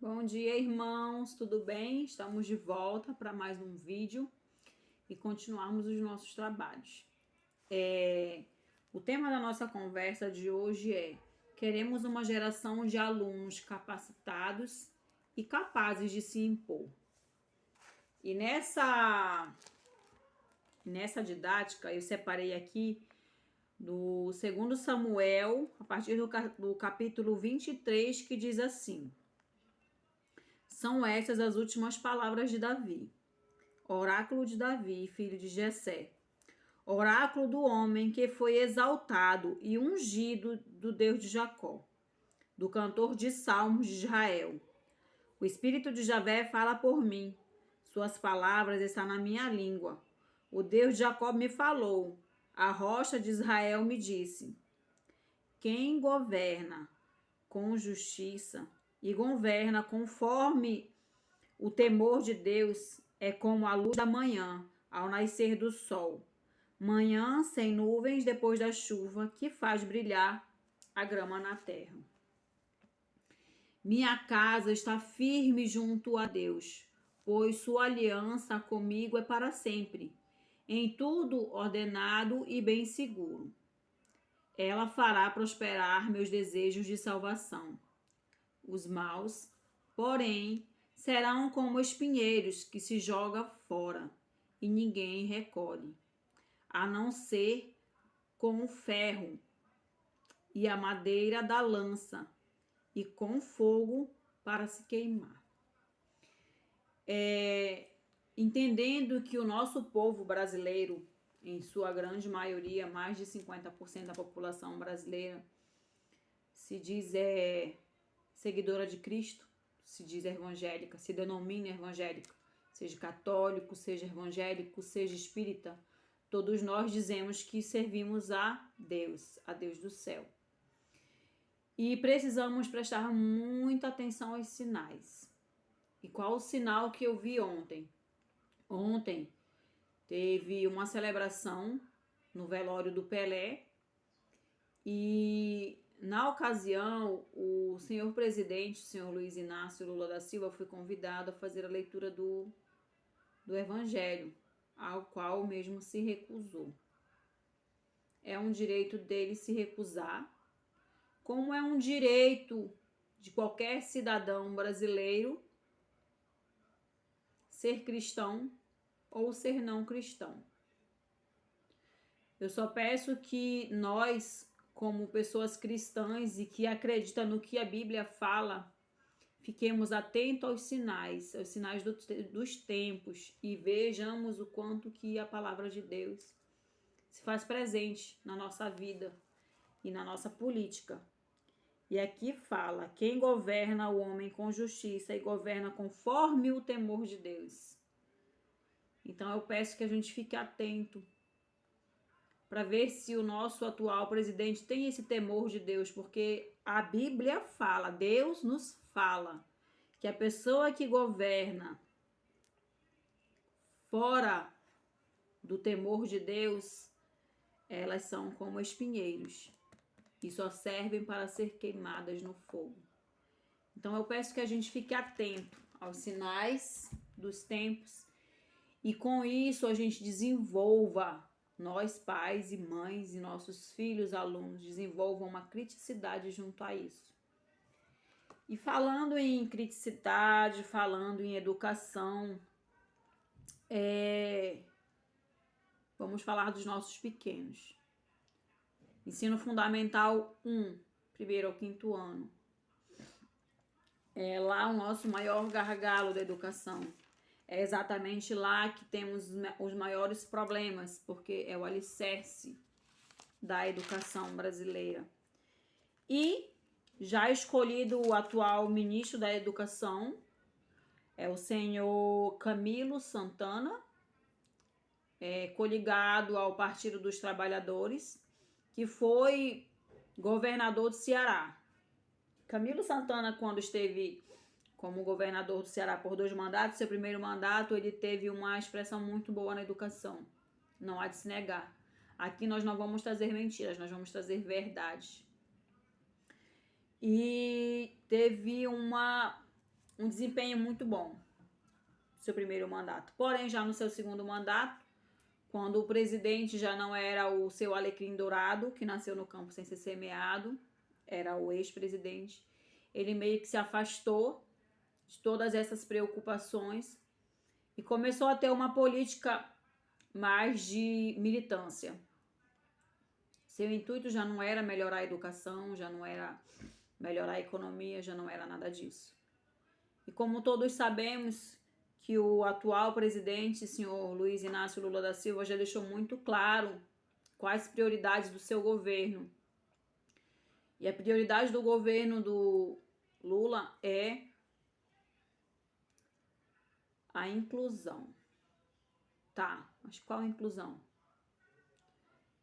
Bom dia, irmãos, tudo bem? Estamos de volta para mais um vídeo e continuarmos os nossos trabalhos. O tema da nossa conversa de hoje é: queremos uma geração de alunos capacitados e capazes de se impor. E nessa didática eu separei aqui do 2 Samuel, a partir do capítulo 23, que diz assim: São estas as últimas palavras de Davi. Oráculo de Davi, filho de Jessé. Oráculo do homem que foi exaltado e ungido do Deus de Jacó, do cantor de salmos de Israel. O Espírito de Javé fala por mim. Suas palavras estão na minha língua. O Deus de Jacó me falou. A rocha de Israel me disse: Quem governa com justiça e governa conforme o temor de Deus é como a luz da manhã ao nascer do sol. Manhã sem nuvens depois da chuva que faz brilhar a grama na terra. Minha casa está firme junto a Deus, pois sua aliança comigo é para sempre, em tudo ordenado e bem seguro. Ela fará prosperar meus desejos de salvação. Os maus, porém, serão como espinheiros que se joga fora e ninguém recolhe, a não ser com o ferro e a madeira da lança e com fogo para se queimar. Entendendo que o nosso povo brasileiro, em sua grande maioria, mais de 50% da população brasileira, se diz seguidora de Cristo, se diz evangélica, se denomina evangélica, seja católico, seja evangélico, seja espírita, todos nós dizemos que servimos a Deus do céu. E precisamos prestar muita atenção aos sinais. E qual o sinal que eu vi ontem? Ontem teve uma celebração no velório do Pelé e na ocasião o senhor presidente, o senhor Luiz Inácio Lula da Silva, foi convidado a fazer a leitura do evangelho, ao qual mesmo se recusou. É um direito dele se recusar, como é um direito de qualquer cidadão brasileiro ser cristão ou ser não cristão. Eu só peço que nós, como pessoas cristãs e que acreditam no que a Bíblia fala, fiquemos atentos aos sinais dos tempos e vejamos o quanto que a palavra de Deus se faz presente na nossa vida e na nossa política. E aqui fala: quem governa o homem com justiça e governa conforme o temor de Deus. Então eu peço que a gente fique atento para ver se o nosso atual presidente tem esse temor de Deus, porque a Bíblia fala, Deus nos fala, que a pessoa que governa fora do temor de Deus, elas são como espinheiros e só servem para ser queimadas no fogo. Então eu peço que a gente fique atento aos sinais dos tempos e com isso a gente desenvolva, nós pais e mães e nossos filhos, alunos, desenvolvam uma criticidade junto a isso. E falando em criticidade, falando em educação, vamos falar dos nossos pequenos. Ensino Fundamental 1, primeiro ao quinto ano. É lá o nosso maior gargalo da educação. É exatamente lá que temos os maiores problemas, porque é o alicerce da educação brasileira. E já escolhido o atual ministro da Educação, é o senhor Camilo Santana, coligado ao Partido dos Trabalhadores, que foi governador do Ceará. Camilo Santana, quando esteve como governador do Ceará por 2 mandatos, seu primeiro mandato, ele teve uma expressão muito boa na educação. Não há de se negar. Aqui nós não vamos trazer mentiras, nós vamos trazer verdade. E teve um desempenho muito bom no seu primeiro mandato. Porém, já no seu segundo mandato, quando o presidente já não era o seu alecrim dourado, que nasceu no campo sem ser semeado, era o ex-presidente, ele meio que se afastou de todas essas preocupações e começou a ter uma política mais de militância. Seu intuito já não era melhorar a educação, já não era melhorar a economia, já não era nada disso. E como todos sabemos que o atual presidente, senhor Luiz Inácio Lula da Silva, já deixou muito claro quais prioridades do seu governo. E a prioridade do governo do Lula é a inclusão. Tá, mas qual inclusão?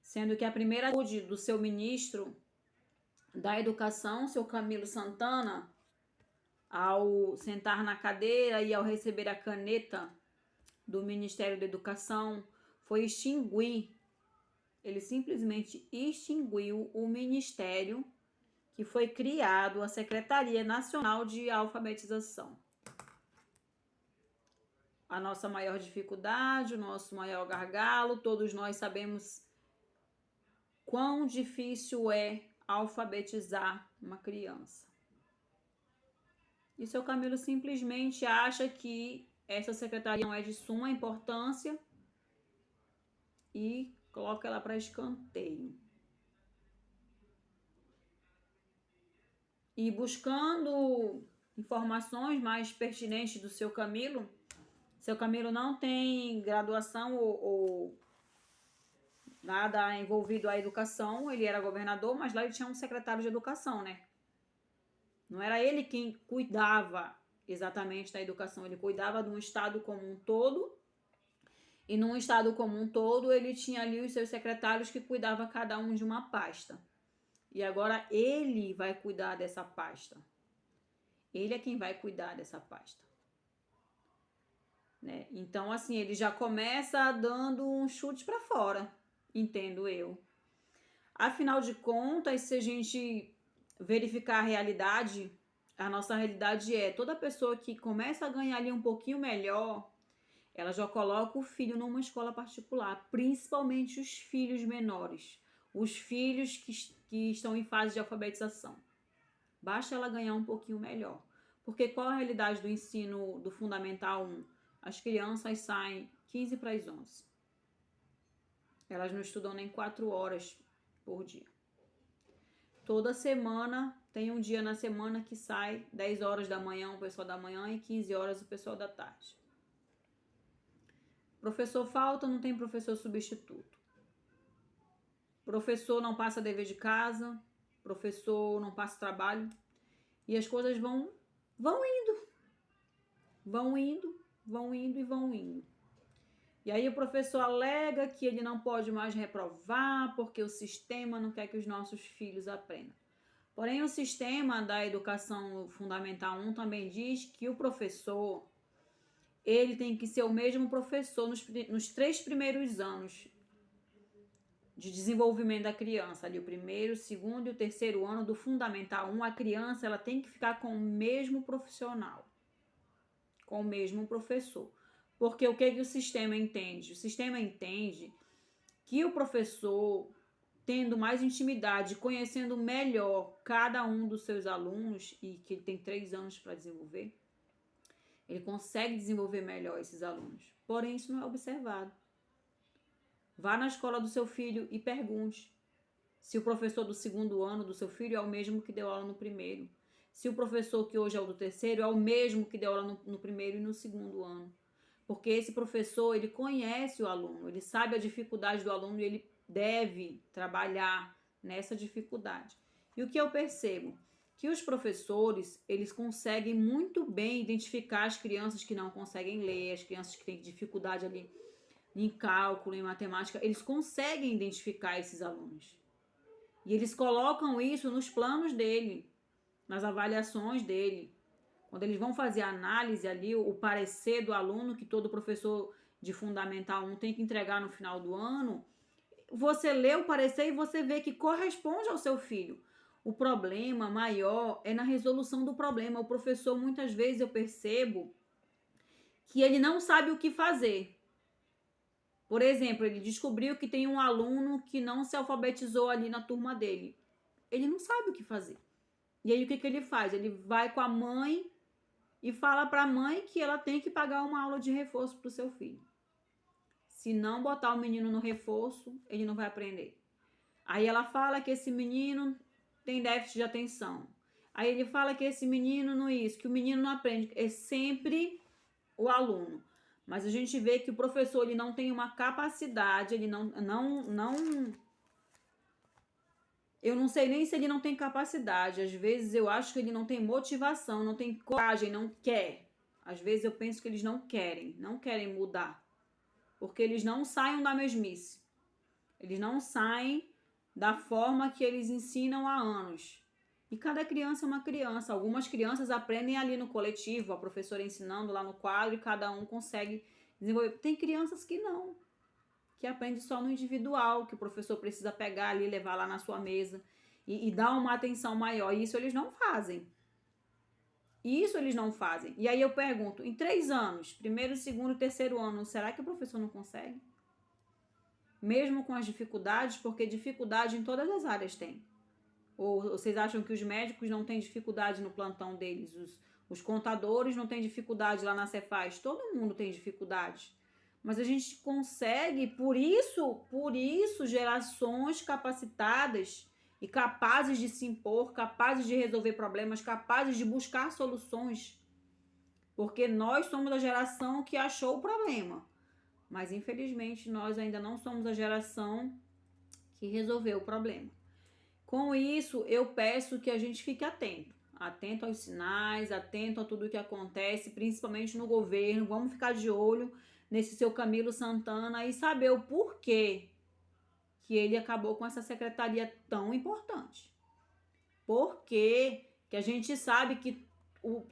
Sendo que a primeira atitude do seu ministro da Educação, seu Camilo Santana, ao sentar na cadeira e ao receber a caneta do Ministério da Educação, foi extinguir, ele simplesmente extinguiu o ministério que foi criado, a Secretaria Nacional de Alfabetização. A nossa maior dificuldade, o nosso maior gargalo, todos nós sabemos quão difícil é alfabetizar uma criança. E seu Camilo simplesmente acha que essa secretaria não é de suma importância e coloca ela para escanteio. E buscando informações mais pertinentes do seu Camilo não tem graduação ou nada envolvido à educação. Ele era governador, mas lá ele tinha um secretário de educação, né? Não era ele quem cuidava exatamente da educação, ele cuidava de um estado como um todo, e num estado como um todo ele tinha ali os seus secretários que cuidavam cada um de uma pasta. E agora ele vai cuidar dessa pasta. Ele é quem vai cuidar dessa pasta. Né? Então, assim, ele já começa dando um chute para fora, entendo eu. Afinal de contas, se a gente verificar a realidade, a nossa realidade é toda pessoa que começa a ganhar ali um pouquinho melhor, ela já coloca o filho numa escola particular, principalmente os filhos menores, os filhos que estão em fase de alfabetização. Basta ela ganhar um pouquinho melhor. Porque qual a realidade do ensino do Fundamental 1? As crianças saem 15 para as 11. Elas não estudam nem 4 horas por dia. Toda semana, tem um dia na semana que sai 10 horas da manhã o pessoal da manhã e 15 horas o pessoal da tarde. Professor falta, não tem professor substituto. Professor não passa dever de casa, professor não passa trabalho. E as coisas vão indo. Vão indo. E aí o professor alega que ele não pode mais reprovar porque o sistema não quer que os nossos filhos aprendam. Porém, o sistema da educação fundamental 1 também diz que o professor, ele tem que ser o mesmo professor nos 3 primeiros anos de desenvolvimento da criança. Ali o primeiro, o segundo e o terceiro ano do Fundamental 1, a criança ela tem que ficar com o mesmo profissional, com o mesmo professor. Porque o que o sistema entende? O sistema entende que o professor, tendo mais intimidade, conhecendo melhor cada um dos seus alunos, e que ele tem 3 anos para desenvolver, ele consegue desenvolver melhor esses alunos. Porém, isso não é observado. Vá na escola do seu filho e pergunte se o professor do segundo ano do seu filho é o mesmo que deu aula no primeiro. Se o professor que hoje é o do terceiro é o mesmo que deu aula no primeiro e no segundo ano. Porque esse professor, ele conhece o aluno, ele sabe a dificuldade do aluno e ele deve trabalhar nessa dificuldade. E o que eu percebo? Que os professores, eles conseguem muito bem identificar as crianças que não conseguem ler, as crianças que têm dificuldade ali em cálculo, em matemática, eles conseguem identificar esses alunos. E eles colocam isso nos planos dele, nas avaliações dele. Quando eles vão fazer a análise ali, o parecer do aluno, que todo professor de Fundamental 1 tem que entregar no final do ano, você lê o parecer e você vê que corresponde ao seu filho. o problema maior é na resolução do problema. O professor, muitas vezes, eu percebo que ele não sabe o que fazer. Por exemplo, ele descobriu que tem um aluno que não se alfabetizou ali na turma dele. Ele não sabe o que fazer. E aí, o que ele faz? Ele vai com a mãe e fala para a mãe que ela tem que pagar uma aula de reforço para o seu filho. Se não botar o menino no reforço, ele não vai aprender. Aí ela fala que esse menino tem déficit de atenção. Aí ele fala que esse menino não isso, que o menino não aprende. É sempre o aluno. Mas a gente vê que o professor ele não tem uma capacidade, ele não eu não sei nem se ele não tem capacidade. Às vezes eu acho que ele não tem motivação, não tem coragem, não quer. Às vezes eu penso que eles não querem mudar. Porque eles não saem da mesmice. Eles não saem da forma que eles ensinam há anos. E cada criança é uma criança. Algumas crianças aprendem ali no coletivo, a professora ensinando lá no quadro e cada um consegue desenvolver. Tem crianças que não, que aprendem só no individual, que o professor precisa pegar ali, levar lá na sua mesa e dar uma atenção maior. E isso eles não fazem. Isso eles não fazem. E aí eu pergunto, em 3 anos, primeiro, segundo e terceiro ano, será que o professor não consegue? Mesmo com as dificuldades, porque dificuldade em todas as áreas tem. Ou vocês acham que os médicos não têm dificuldade no plantão deles? Os contadores não têm dificuldade lá na Cefaz? Todo mundo tem dificuldade. Mas a gente consegue, por isso, gerações capacitadas e capazes de se impor, capazes de resolver problemas, capazes de buscar soluções. Porque nós somos a geração que achou o problema. Mas, infelizmente, nós ainda não somos a geração que resolveu o problema. Com isso, eu peço que a gente fique atento aos sinais, atento a tudo que acontece, principalmente no governo. Vamos ficar de olho nesse seu Camilo Santana e saber o porquê que ele acabou com essa secretaria tão importante. Porque que a gente sabe que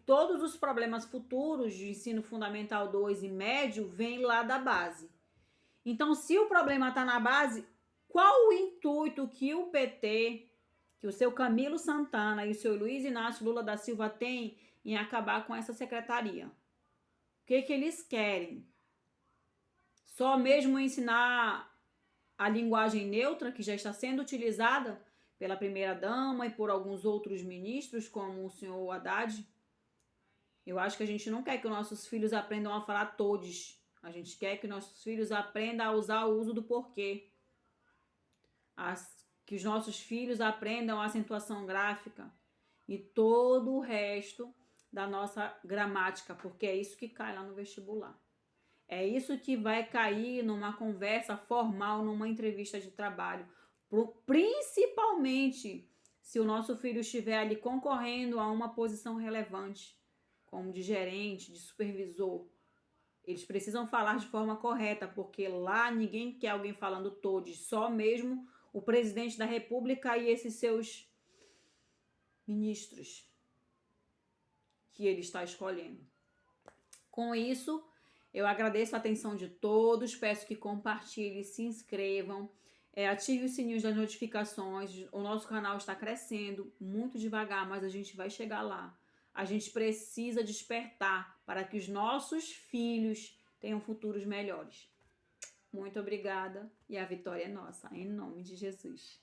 todos os problemas futuros de ensino fundamental 2 e médio vêm lá da base. Então, se o problema está na base, qual o intuito que o PT, que o seu Camilo Santana e o seu Luiz Inácio Lula da Silva têm em acabar com essa secretaria? O que eles querem? Só mesmo ensinar a linguagem neutra, que já está sendo utilizada pela primeira-dama e por alguns outros ministros, como o senhor Haddad? Eu acho que a gente não quer que os nossos filhos aprendam a falar todes. A gente quer que nossos filhos aprendam a usar o uso do porquê. Que os nossos filhos aprendam a acentuação gráfica e todo o resto da nossa gramática, porque é isso que cai lá no vestibular. É isso que vai cair numa conversa formal, numa entrevista de trabalho. Principalmente se o nosso filho estiver ali concorrendo a uma posição relevante, como de gerente, de supervisor. Eles precisam falar de forma correta, porque lá ninguém quer alguém falando todos, só mesmo o presidente da República e esses seus ministros que ele está escolhendo. Com isso, eu agradeço a atenção de todos, peço que compartilhem, se inscrevam, ative os sininhos das notificações. O nosso canal está crescendo muito devagar, mas a gente vai chegar lá. A gente precisa despertar para que os nossos filhos tenham futuros melhores. Muito obrigada e a vitória é nossa, em nome de Jesus.